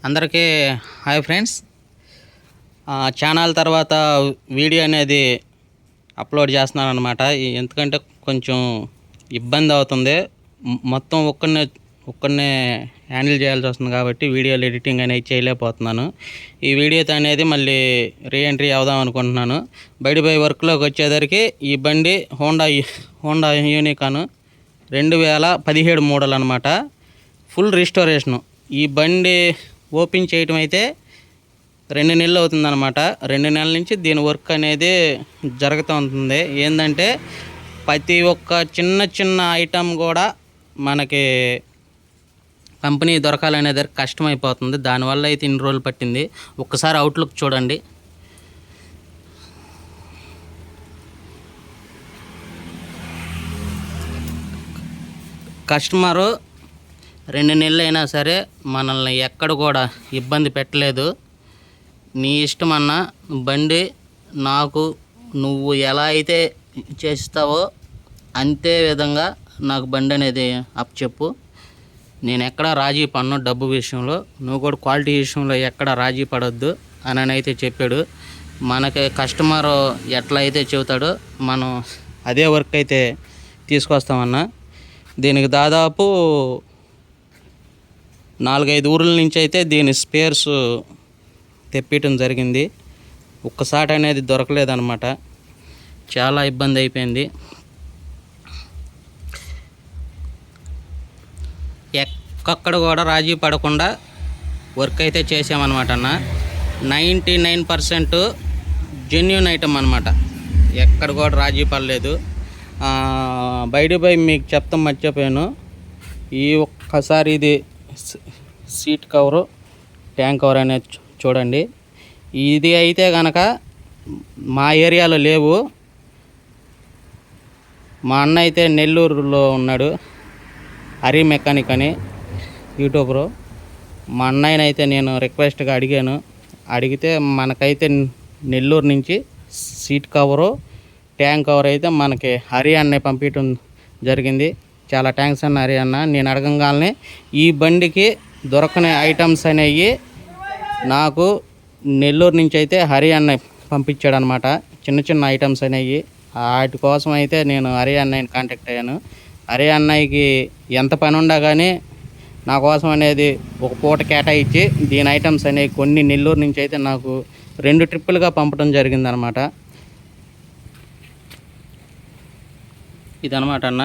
అందరికీ hi friends. Channel తర్వాత video అనేది అప్లోడ్ చేస్తున్నాను అనమాట. ఎందుకంటే కొంచెం ఇబ్బంది అవుతుంది, మొత్తం ఒక్కనే హ్యాండిల్ చేయాల్సి వస్తుంది కాబట్టి వీడియోలు ఎడిటింగ్ అనేది చేయలేకపోతున్నాను. ఈ వీడియోతో అనేది మళ్ళీ రీఎంట్రీ అవుదాం అనుకుంటున్నాను. బయట వర్క్లోకి వచ్చేసరికి ఈ బండి హోండా యూనికాన్ 2017 మోడల్ అనమాట. ఫుల్ రిస్టోరేషను. ఈ బండి ఓపెన్ చేయటం అయితే 2 నెలలు అవుతుందన్నమాట. 2 నెలల నుంచి దీని వర్క్ అనేది జరుగుతూ ఉంటుంది. ఏంటంటే ప్రతి ఒక్క చిన్న ఐటమ్ కూడా మనకి కంపెనీ దొరకాలనేది కష్టమైపోతుంది. దానివల్ల అయితే ఇన్ని రోజులు పట్టింది. ఒక్కసారి అవుట్లుక్ చూడండి. కస్టమరు 2 నెలలు అయినా సరే మనల్ని ఎక్కడ కూడా ఇబ్బంది పెట్టలేదు. నీ ఇష్టమన్నా బండి నాకు నువ్వు ఎలా అయితే చేస్తావో అంతే విధంగా నాకు బండి అనేది అప్పచెప్పు. నేను ఎక్కడ రాజీ పడను. డబ్బు విషయంలో నువ్వు కూడా క్వాలిటీ విషయంలో ఎక్కడ రాజీ పడొద్దు అని అయితే చెప్పాడు. మనకి కస్టమర్ ఎట్లా అయితే చెబుతాడో మనం అదే వర్క్ అయితే తీసుకొస్తామన్నా. దీనికి దాదాపు 4-5 ఊర్ల నుంచి అయితే దీని స్పేర్స్ తెప్పించడం జరిగింది. ఒక్కసారి అనేది దొరకలేదన్నమాట. చాలా ఇబ్బంది అయిపోయింది. ఎక్కడ కూడా రాజీ పడకుండా వర్క్ అయితే చేసామన్నమాట అన్న. 99% జెన్యూన్ ఐటమ్ అనమాట. ఎక్కడ కూడా రాజీ పడలేదు. బై మీకు చెప్తాం మర్చిపోయాను. ఈ ఒక్కసారి ఇది సీట్ కవరు, ట్యాంక్ కవర్ అనేది చూడండి. ఇది అయితే కనుక మా ఏరియాలో లేవు. మా అన్న అయితే నెల్లూరులో ఉన్నాడు, హరి మెకానిక్ అని యూట్యూబరు. మా అన్నయ్యనైతే నేను రిక్వెస్ట్గా అడిగితే మనకైతే నెల్లూరు నుంచి సీట్ కవరు, ట్యాంక్ కవర్ అయితే మనకి హరి అన్నయ్య పంపించడం జరిగింది. చాలా థ్యాంక్స్ అన్న హరి అన్న. నేను అడగంగానే ఈ బండికి దొరకని ఐటమ్స్ అనేవి నాకు నెల్లూరు నుంచి అయితే హరి అన్నయ్య పంపించాడు అనమాట. చిన్న ఐటమ్స్ అనేవి. వాటి కోసం అయితే నేను హరి అన్నయ్యని కాంటాక్ట్ అయ్యాను. హరి అన్నయ్యకి ఎంత పని ఉండా కానీ నా కోసం అనేది ఒక పూట కేటాయించి దీని ఐటమ్స్ అనేవి కొన్ని నెల్లూరు నుంచి అయితే నాకు 2 ట్రిప్పులుగా పంపడం జరిగిందనమాట. ఇదనమాట అన్న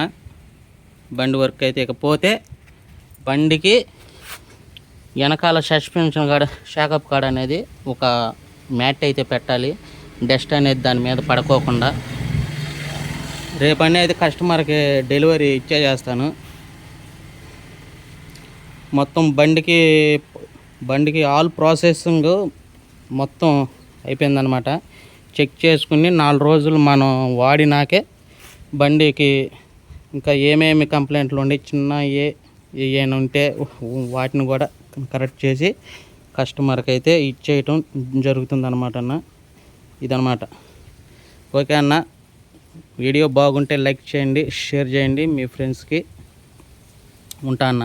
బండి వర్క్ అయితే. ఇకపోతే బండికి వెనకాల సస్పెన్షన్ కాడ షాకప్ కాడ అనేది ఒక మ్యాట్ అయితే పెట్టాలి, డస్ట్ అనేది దాని మీద పడుకోకుండా. రేపు అనేది కస్టమర్కి డెలివరీ ఇచ్చేస్తాను. మొత్తం బండికి ఆల్ ప్రాసెసింగ్ మొత్తం అయిపోయిందనమాట. చెక్ చేసుకుని 4 రోజులు మనం వాడినాకే బండికి ఇంకా ఏమేమి కంప్లైంట్లు ఉండి ఏమైనా ఉంటే వాటిని కూడా కరెక్ట్ చేసి కస్టమర్కి అయితే ఇచ్చేయటం జరుగుతుందన్నమాట అన్న. ఇదన్నమాట. ఓకే అన్న, వీడియో బాగుంటే లైక్ చేయండి, షేర్ చేయండి మీ ఫ్రెండ్స్కి. ఉంటా అన్న.